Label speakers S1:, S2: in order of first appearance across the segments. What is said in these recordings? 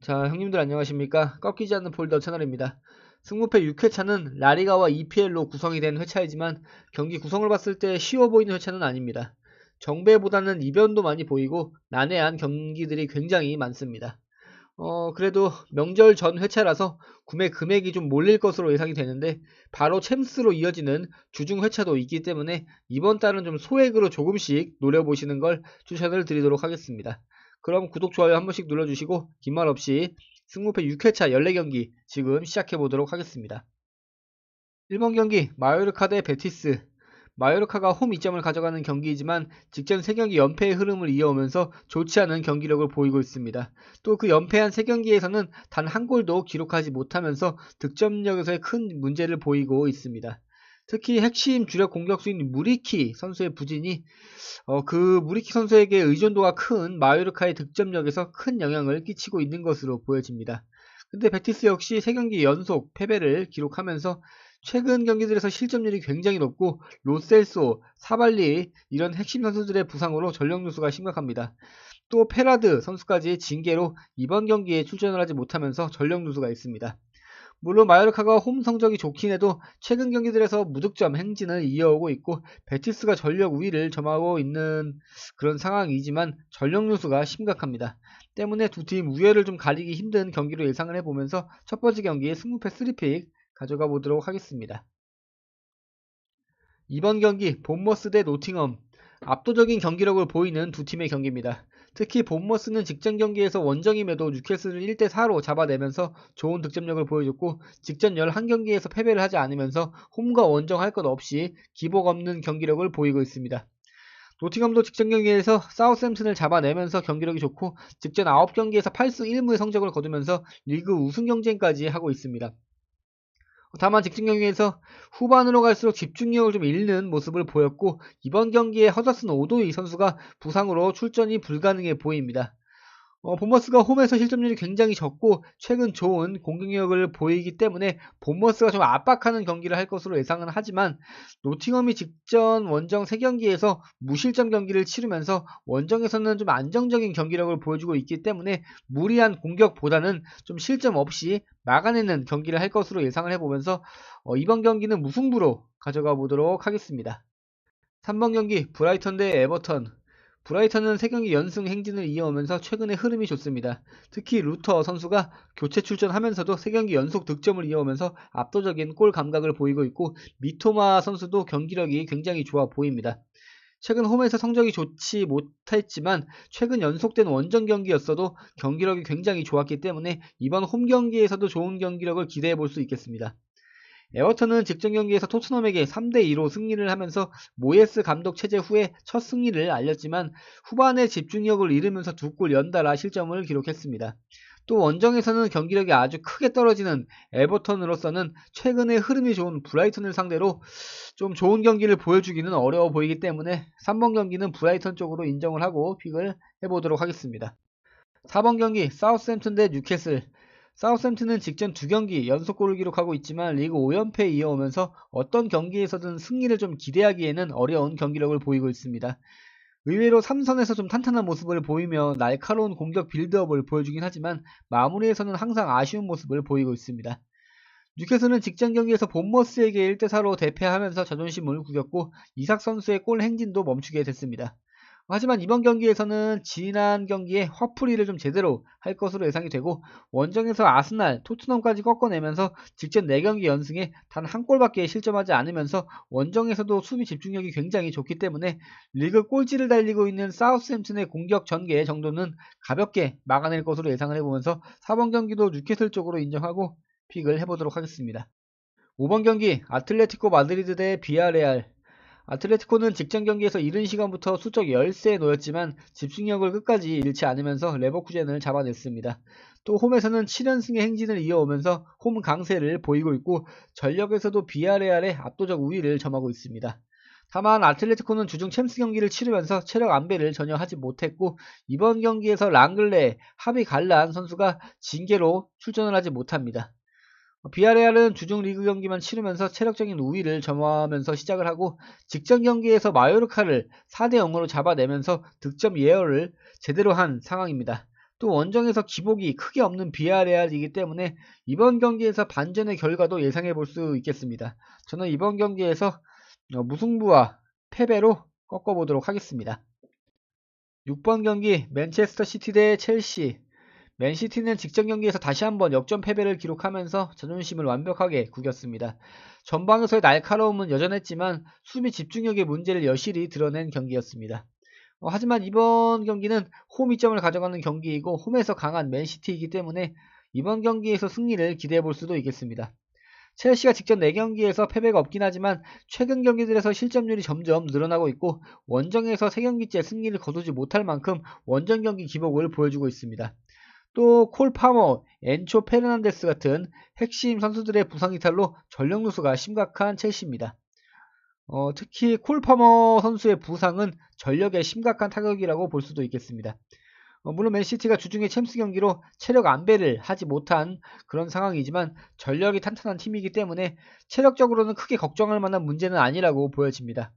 S1: 자, 형님들 안녕하십니까? 꺾이지 않는 폴더 채널입니다. 승무패 6회차는 라리가와 EPL로 구성이 된 회차이지만 경기 구성을 봤을 때 쉬워 보이는 회차는 아닙니다. 정배보다는 이변도 많이 보이고 난해한 경기들이 굉장히 많습니다. 그래도 명절 전 회차라서 구매 금액이 좀 몰릴 것으로 예상이 되는데 바로 챔스로 이어지는 주중 회차도 있기 때문에 이번 달은 좀 소액으로 조금씩 노려보시는 걸 추천을 드리도록 하겠습니다. 그럼 구독, 좋아요 한 번씩 눌러주시고 긴 말 없이 승무패 6회차 14경기 지금 시작해보도록 하겠습니다. 1번 경기 마요르카 대 베티스. 마요르카가 홈 2점을 가져가는 경기이지만 직전 3경기 연패의 흐름을 이어오면서 좋지 않은 경기력을 보이고 있습니다. 또 그 연패한 3경기에서는 단 한 골도 기록하지 못하면서 득점력에서의 큰 문제를 보이고 있습니다. 특히 핵심 주력 공격수인 무리키 선수의 부진이 그 무리키 선수에게 의존도가 큰 마요르카의 득점력에서 큰 영향을 끼치고 있는 것으로 보여집니다. 근데 베티스 역시 3경기 연속 패배를 기록하면서 최근 경기들에서 실점률이 굉장히 높고 로셀소, 사발리 이런 핵심 선수들의 부상으로 전력 누수가 심각합니다. 또 페라드 선수까지 징계로 이번 경기에 출전을 하지 못하면서 전력 누수가 있습니다. 물론 마요르카가 홈 성적이 좋긴 해도 최근 경기들에서 무득점 행진을 이어오고 있고 베티스가 전력 우위를 점하고 있는 그런 상황이지만 전력 누수가 심각합니다. 때문에 두 팀 우열을 좀 가리기 힘든 경기로 예상을 해보면서 첫 번째 경기 승무패 3픽 가져가 보도록 하겠습니다. 이번 경기 본머스 대 노팅엄. 압도적인 경기력을 보이는 두 팀의 경기입니다. 특히 본머스는 직전 경기에서 원정임에도 뉴캐슬을 1대4로 잡아내면서 좋은 득점력을 보여줬고 직전 11경기에서 패배를 하지 않으면서 홈과 원정 할 것 없이 기복 없는 경기력을 보이고 있습니다. 노팅엄도 직전 경기에서 사우스햄튼을 잡아내면서 경기력이 좋고 직전 9경기에서 8승 1무의 성적을 거두면서 리그 우승 경쟁까지 하고 있습니다. 다만 직전 경기에서 후반으로 갈수록 집중력을 좀 잃는 모습을 보였고 이번 경기에 허더슨 오도이 선수가 부상으로 출전이 불가능해 보입니다. 본머스가 홈에서 실점률이 굉장히 적고 최근 좋은 공격력을 보이기 때문에 본머스가 좀 압박하는 경기를 할 것으로 예상은 하지만 노팅엄이 직전 원정 3경기에서 무실점 경기를 치르면서 원정에서는 좀 안정적인 경기력을 보여주고 있기 때문에 무리한 공격보다는 좀 실점 없이 막아내는 경기를 할 것으로 예상을 해보면서 이번 경기는 무승부로 가져가 보도록 하겠습니다. 3번 경기 브라이턴 대 에버턴. 브라이턴은 3경기 연승 행진을 이어오면서 최근에 흐름이 좋습니다. 특히 루터 선수가 교체 출전하면서도 3경기 연속 득점을 이어오면서 압도적인 골 감각을 보이고 있고 미토마 선수도 경기력이 굉장히 좋아 보입니다. 최근 홈에서 성적이 좋지 못했지만 최근 연속된 원정 경기였어도 경기력이 굉장히 좋았기 때문에 이번 홈 경기에서도 좋은 경기력을 기대해 볼 수 있겠습니다. 에버턴은 직전 경기에서 토트넘에게 3대2로 승리를 하면서 모예스 감독 체제 후에 첫 승리를 알렸지만 후반에 집중력을 잃으면서 2골 연달아 실점을 기록했습니다. 또 원정에서는 경기력이 아주 크게 떨어지는 에버턴으로서는 최근에 흐름이 좋은 브라이턴을 상대로 좀 좋은 경기를 보여주기는 어려워 보이기 때문에 3번 경기는 브라이턴 쪽으로 인정을 하고 픽을 해보도록 하겠습니다. 4번 경기 사우스햄튼 대 뉴캐슬. 사우스햄튼은 직전 2경기 연속골을 기록하고 있지만 리그 5연패에 이어오면서 어떤 경기에서든 승리를 좀 기대하기에는 어려운 경기력을 보이고 있습니다. 의외로 3선에서 좀 탄탄한 모습을 보이며 날카로운 공격 빌드업을 보여주긴 하지만 마무리에서는 항상 아쉬운 모습을 보이고 있습니다. 뉴캐슬은 직전 경기에서 본머스에게 1대4로 대패하면서 자존심을 구겼고 이삭 선수의 골 행진도 멈추게 됐습니다. 하지만 이번 경기에서는 지난 경기에 화풀이를 좀 제대로 할 것으로 예상이 되고 원정에서 아스날, 토트넘까지 꺾어내면서 직전 4경기 연승에 단 한 골밖에 실점하지 않으면서 원정에서도 수비 집중력이 굉장히 좋기 때문에 리그 꼴찌를 달리고 있는 사우스햄튼의 공격 전개 정도는 가볍게 막아낼 것으로 예상을 해보면서 4번 경기도 뉴캐슬 쪽으로 인정하고 픽을 해보도록 하겠습니다. 5번 경기 아틀레티코 마드리드 대 비아레알. 아틀레티코는 직전 경기에서 이른 시간부터 수적 열세에 놓였지만 집중력을 끝까지 잃지 않으면서 레버쿠젠을 잡아냈습니다. 또 홈에서는 7연승의 행진을 이어오면서 홈 강세를 보이고 있고 전력에서도 비아레알의 압도적 우위를 점하고 있습니다. 다만 아틀레티코는 주중 챔스 경기를 치르면서 체력 안배를 전혀 하지 못했고 이번 경기에서 랑글레, 하비 갈란 선수가 징계로 출전을 하지 못합니다. 비아레알은 주중 리그 경기만 치르면서 체력적인 우위를 점하면서 시작을 하고 직전 경기에서 마요르카를 4대 0으로 잡아내면서 득점 예열을 제대로 한 상황입니다. 또 원정에서 기복이 크게 없는 비아레알이기 때문에 이번 경기에서 반전의 결과도 예상해 볼 수 있겠습니다. 저는 이번 경기에서 무승부와 패배로 꺾어보도록 하겠습니다. 6번 경기 맨체스터 시티 대 첼시. 맨시티는 직전 경기에서 다시 한번 역전 패배를 기록하면서 자존심을 완벽하게 구겼습니다. 전방에서의 날카로움은 여전했지만 수비 집중력의 문제를 여실히 드러낸 경기였습니다. 하지만 이번 경기는 홈 이점을 가져가는 경기이고 홈에서 강한 맨시티이기 때문에 이번 경기에서 승리를 기대해 볼 수도 있겠습니다. 첼시가 직전 4경기에서 패배가 없긴 하지만 최근 경기들에서 실점률이 점점 늘어나고 있고 원정에서 3경기째 승리를 거두지 못할 만큼 원정 경기 기복을 보여주고 있습니다. 또 콜 파머, 엔초 페르난데스 같은 핵심 선수들의 부상 이탈로 전력 누수가 심각한 첼시입니다. 특히 콜 파머 선수의 부상은 전력에 심각한 타격이라고 볼 수도 있겠습니다. 물론 맨시티가 주중에 챔스 경기로 체력 안배를 하지 못한 그런 상황이지만 전력이 탄탄한 팀이기 때문에 체력적으로는 크게 걱정할 만한 문제는 아니라고 보여집니다.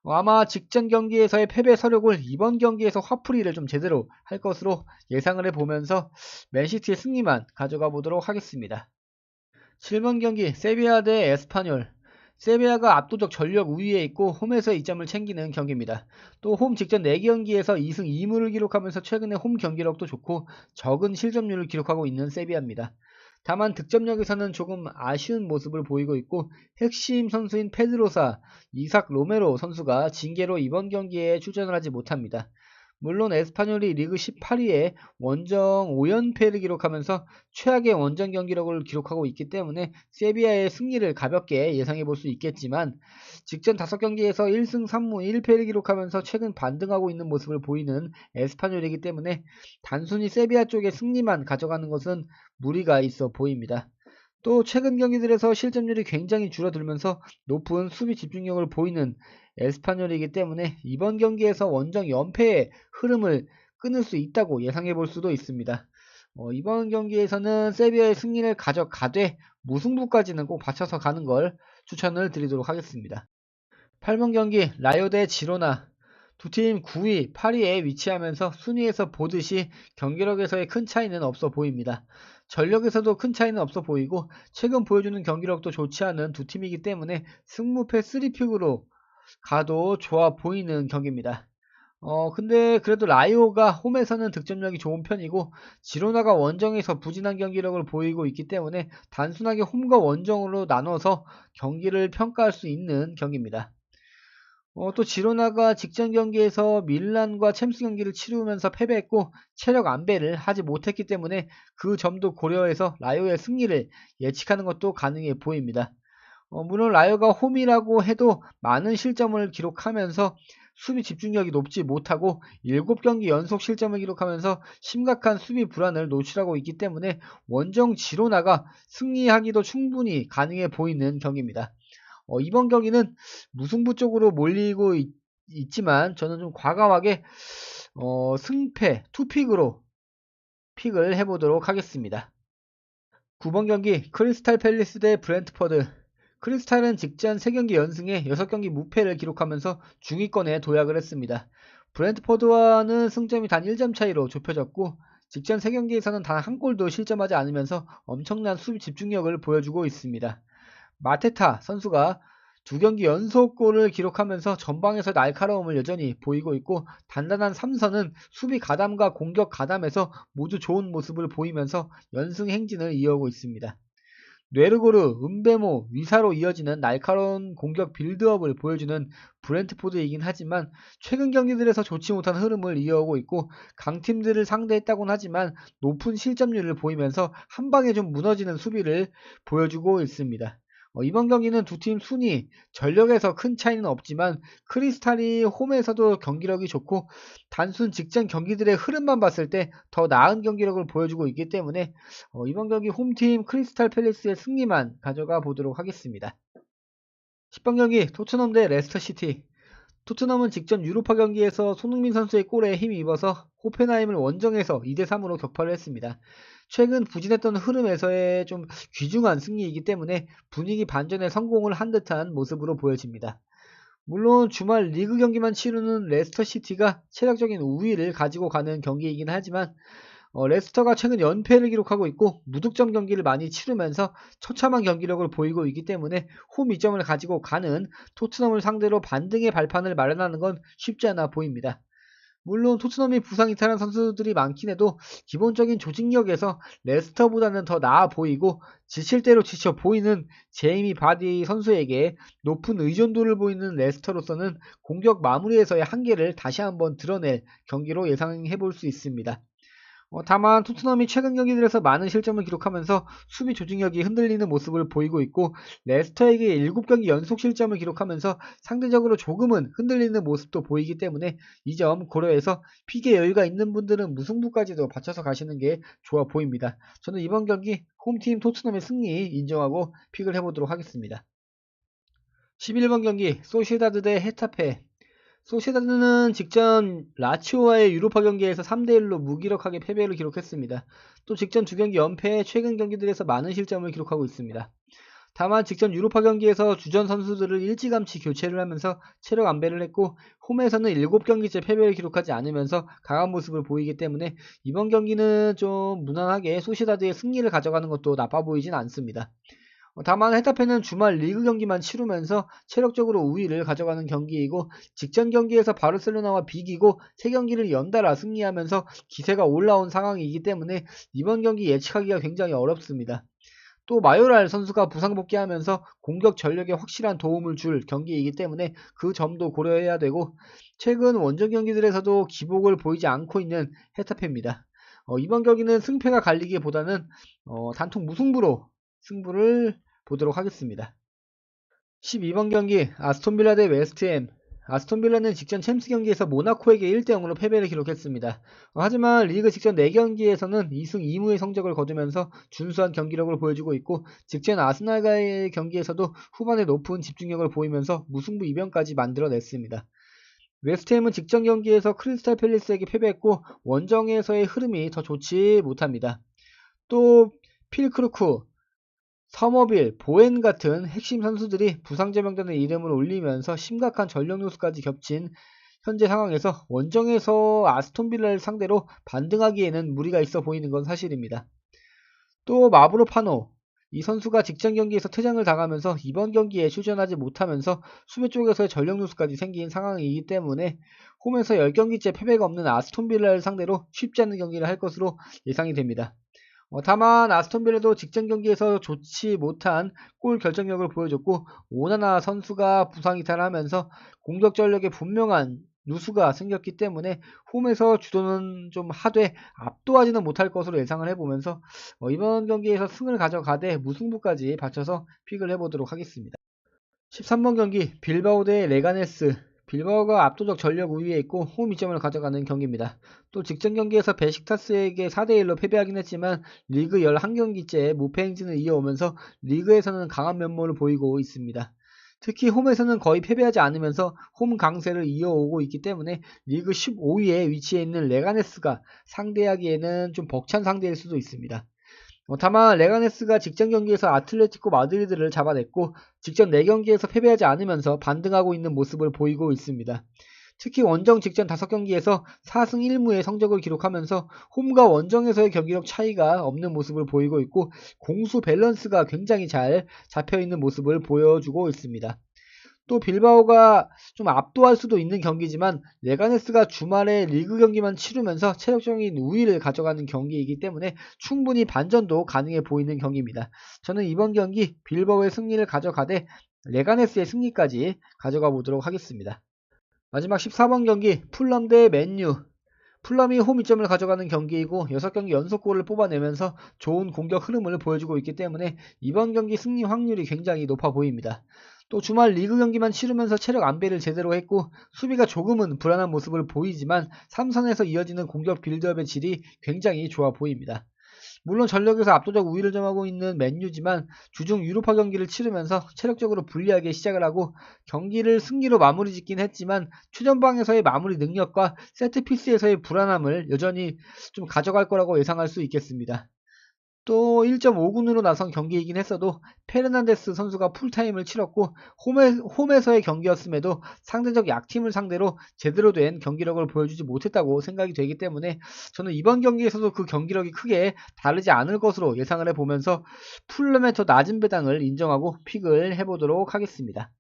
S1: 아마 직전 경기에서의 패배 서력을 이번 경기에서 화풀이를 좀 제대로 할 것으로 예상을 해보면서 맨시티의 승리만 가져가 보도록 하겠습니다. 7번 경기 세비야 대 에스파뇰. 세비야가 압도적 전력 우위에 있고 홈에서 2점을 챙기는 경기입니다. 또 홈 직전 4경기에서 2승 2무를 기록하면서 최근에 홈 경기력도 좋고 적은 실점률을 기록하고 있는 세비야입니다. 다만 득점력에서는 조금 아쉬운 모습을 보이고 있고 핵심 선수인 페드로사, 이삭 로메로 선수가 징계로 이번 경기에 출전을 하지 못합니다. 물론 에스파뇰이 리그 18위에 원정 5연패를 기록하면서 최악의 원정 경기력을 기록하고 있기 때문에 세비야의 승리를 가볍게 예상해 볼 수 있겠지만 직전 5경기에서 1승 3무 1패를 기록하면서 최근 반등하고 있는 모습을 보이는 에스파뇰이기 때문에 단순히 세비야 쪽의 승리만 가져가는 것은 무리가 있어 보입니다. 또 최근 경기들에서 실점률이 굉장히 줄어들면서 높은 수비 집중력을 보이는 에스파뇰이기 때문에 이번 경기에서 원정 연패의 흐름을 끊을 수 있다고 예상해 볼 수도 있습니다. 이번 경기에서는 세비야의 승리를 가져가되 무승부까지는 꼭 받쳐서 가는 걸 추천을 드리도록 하겠습니다. 8번 경기 라요 대 지로나. 두 팀 9위, 8위에 위치하면서 순위에서 보듯이 경기력에서의 큰 차이는 없어 보입니다. 전력에서도 큰 차이는 없어 보이고 최근 보여주는 경기력도 좋지 않은 두 팀이기 때문에 승무패 3픽으로 가도 좋아 보이는 경기입니다. 근데 그래도 라이오가 홈에서는 득점력이 좋은 편이고 지로나가 원정에서 부진한 경기력을 보이고 있기 때문에 단순하게 홈과 원정으로 나눠서 경기를 평가할 수 있는 경기입니다. 또 지로나가 직전 경기에서 밀란과 챔스 경기를 치르면서 패배했고 체력 안배를 하지 못했기 때문에 그 점도 고려해서 라이오의 승리를 예측하는 것도 가능해 보입니다. 물론 라이오가 홈이라고 해도 많은 실점을 기록하면서 수비 집중력이 높지 못하고 7경기 연속 실점을 기록하면서 심각한 수비 불안을 노출하고 있기 때문에 원정 지로나가 승리하기도 충분히 가능해 보이는 경기입니다. 이번 경기는 무승부 쪽으로 몰리고 있지만 저는 좀 과감하게 승패 투픽으로 픽을 해보도록 하겠습니다. 9번 경기 크리스탈 팰리스 대 브렌트퍼드. 크리스탈은 직전 3경기 연승에 6경기 무패를 기록하면서 중위권에 도약을 했습니다. 브렌트퍼드와는 승점이 단 1점 차이로 좁혀졌고 직전 3경기에서는 단 한 골도 실점하지 않으면서 엄청난 수비 집중력을 보여주고 있습니다. 마테타 선수가 2경기 연속골을 기록하면서 전방에서 날카로움을 여전히 보이고 있고 단단한 3선은 수비 가담과 공격 가담에서 모두 좋은 모습을 보이면서 연승 행진을 이어오고 있습니다. 뇌르고르, 은베모, 위사로 이어지는 날카로운 공격 빌드업을 보여주는 브렌트포드이긴 하지만 최근 경기들에서 좋지 못한 흐름을 이어오고 있고 강팀들을 상대했다곤 하지만 높은 실점률을 보이면서 한방에 좀 무너지는 수비를 보여주고 있습니다. 이번 경기는 두 팀 순위, 전력에서 큰 차이는 없지만 크리스탈이 홈에서도 경기력이 좋고 단순 직전 경기들의 흐름만 봤을 때 더 나은 경기력을 보여주고 있기 때문에 이번 경기 홈팀 크리스탈 팰리스의 승리만 가져가 보도록 하겠습니다. 10번 경기 토트넘 대 레스터 시티. 토트넘은 직전 유로파 경기에서 손흥민 선수의 골에 힘이 입어서 호펜하임을 원정에서 2대3으로 격파를 했습니다. 최근 부진했던 흐름에서의 좀 귀중한 승리이기 때문에 분위기 반전에 성공을 한 듯한 모습으로 보여집니다. 물론 주말 리그 경기만 치르는 레스터 시티가 체력적인 우위를 가지고 가는 경기이긴 하지만 레스터가 최근 연패를 기록하고 있고 무득점 경기를 많이 치르면서 처참한 경기력을 보이고 있기 때문에 홈 이점을 가지고 가는 토트넘을 상대로 반등의 발판을 마련하는 건 쉽지 않아 보입니다. 물론 토트넘이 부상 이탈한 선수들이 많긴 해도 기본적인 조직력에서 레스터보다는 더 나아 보이고 지칠 대로 지쳐 보이는 제이미 바디 선수에게 높은 의존도를 보이는 레스터로서는 공격 마무리에서의 한계를 다시 한번 드러낼 경기로 예상해 볼 수 있습니다. 다만 토트넘이 최근 경기들에서 많은 실점을 기록하면서 수비 조직력이 흔들리는 모습을 보이고 있고 레스터에게 7경기 연속 실점을 기록하면서 상대적으로 조금은 흔들리는 모습도 보이기 때문에 이 점 고려해서 픽에 여유가 있는 분들은 무승부까지도 받쳐서 가시는 게 좋아 보입니다. 저는 이번 경기 홈팀 토트넘의 승리 인정하고 픽을 해보도록 하겠습니다. 11번 경기 소시에다드 대 헤타페. 소시에다드는 직전 라치오와의 유로파 경기에서 3대1로 무기력하게 패배를 기록했습니다. 또 직전 두 경기 연패에 최근 경기들에서 많은 실점을 기록하고 있습니다. 다만 직전 유로파 경기에서 주전 선수들을 일찌감치 교체를 하면서 체력 안배를 했고 홈에서는 7경기째 패배를 기록하지 않으면서 강한 모습을 보이기 때문에 이번 경기는 좀 무난하게 소시에다드의 승리를 가져가는 것도 나빠 보이진 않습니다. 다만 헤타페는 주말 리그 경기만 치르면서 체력적으로 우위를 가져가는 경기이고 직전 경기에서 바르셀로나와 비기고 3경기를 연달아 승리하면서 기세가 올라온 상황이기 때문에 이번 경기 예측하기가 굉장히 어렵습니다. 또 마요랄 선수가 부상 복귀하면서 공격 전력에 확실한 도움을 줄 경기이기 때문에 그 점도 고려해야 되고 최근 원정 경기들에서도 기복을 보이지 않고 있는 헤타페입니다. 이번 경기는 승패가 갈리기보다는 단통 무승부로 승부를 보도록 하겠습니다. 12번 경기 아스톤빌라 대 웨스트햄. 아스톤빌라는 직전 챔스 경기에서 모나코에게 1대0으로 패배를 기록했습니다. 하지만 리그 직전 4경기에서는 2승 2무의 성적을 거두면서 준수한 경기력을 보여주고 있고 직전 아스날과의 경기에서도 후반에 높은 집중력을 보이면서 무승부 이변까지 만들어냈습니다. 웨스트햄은 직전 경기에서 크리스탈 팰리스에게 패배했고 원정에서의 흐름이 더 좋지 못합니다. 또 필크루크, 서머빌, 보엔 같은 핵심 선수들이 부상자 명단에 이름을 올리면서 심각한 전력 누수까지 겹친 현재 상황에서 원정에서 아스톤빌라를 상대로 반등하기에는 무리가 있어 보이는 건 사실입니다. 또 마브로파노, 이 선수가 직전 경기에서 퇴장을 당하면서 이번 경기에 출전하지 못하면서 수비 쪽에서의 전력 누수까지 생긴 상황이기 때문에 홈에서 10경기째 패배가 없는 아스톤빌라를 상대로 쉽지 않은 경기를 할 것으로 예상이 됩니다. 다만 아스톤빌라도 직전 경기에서 좋지 못한 골 결정력을 보여줬고 오나나 선수가 부상 이탈하면서 공격 전력에 분명한 누수가 생겼기 때문에 홈에서 주도는 좀 하되 압도하지는 못할 것으로 예상을 해보면서 이번 경기에서 승을 가져가되 무승부까지 받쳐서 픽을 해보도록 하겠습니다. 13번 경기 빌바오 대 레가네스. 빌바오가 압도적 전력 우위에 있고 홈 이점을 가져가는 경기입니다. 또 직전 경기에서 베식타스에게 4대1로 패배하긴 했지만 리그 11경기째 무패 행진을 이어오면서 리그에서는 강한 면모를 보이고 있습니다. 특히 홈에서는 거의 패배하지 않으면서 홈 강세를 이어오고 있기 때문에 리그 15위에 위치해 있는 레가네스가 상대하기에는 좀 벅찬 상대일 수도 있습니다. 다만 레가네스가 직전 경기에서 아틀레티코 마드리드를 잡아냈고 직전 4경기에서 패배하지 않으면서 반등하고 있는 모습을 보이고 있습니다. 특히 원정 직전 5경기에서 4승 1무의 성적을 기록하면서 홈과 원정에서의 경기력 차이가 없는 모습을 보이고 있고 공수 밸런스가 굉장히 잘 잡혀있는 모습을 보여주고 있습니다. 또 빌바오가 좀 압도할 수도 있는 경기지만 레가네스가 주말에 리그 경기만 치르면서 체력적인 우위를 가져가는 경기이기 때문에 충분히 반전도 가능해 보이는 경기입니다. 저는 이번 경기 빌바오의 승리를 가져가되 레가네스의 승리까지 가져가 보도록 하겠습니다. 마지막 14번 경기 풀럼 대 맨유. 풀럼이 홈 이점을 가져가는 경기이고 6경기 연속골을 뽑아내면서 좋은 공격 흐름을 보여주고 있기 때문에 이번 경기 승리 확률이 굉장히 높아 보입니다. 또 주말 리그 경기만 치르면서 체력 안배를 제대로 했고 수비가 조금은 불안한 모습을 보이지만 3선에서 이어지는 공격 빌드업의 질이 굉장히 좋아 보입니다. 물론 전력에서 압도적 우위를 점하고 있는 맨유지만 주중 유로파 경기를 치르면서 체력적으로 불리하게 시작을 하고 경기를 승리로 마무리 짓긴 했지만 최전방에서의 마무리 능력과 세트피스에서의 불안함을 여전히 좀 가져갈 거라고 예상할 수 있겠습니다. 또 1.5군으로 나선 경기이긴 했어도 페르난데스 선수가 풀타임을 치렀고 홈에서의 경기였음에도 상대적 약팀을 상대로 제대로 된 경기력을 보여주지 못했다고 생각이 되기 때문에 저는 이번 경기에서도 그 경기력이 크게 다르지 않을 것으로 예상을 해보면서 풀럼의 더 낮은 배당을 인정하고 픽을 해보도록 하겠습니다.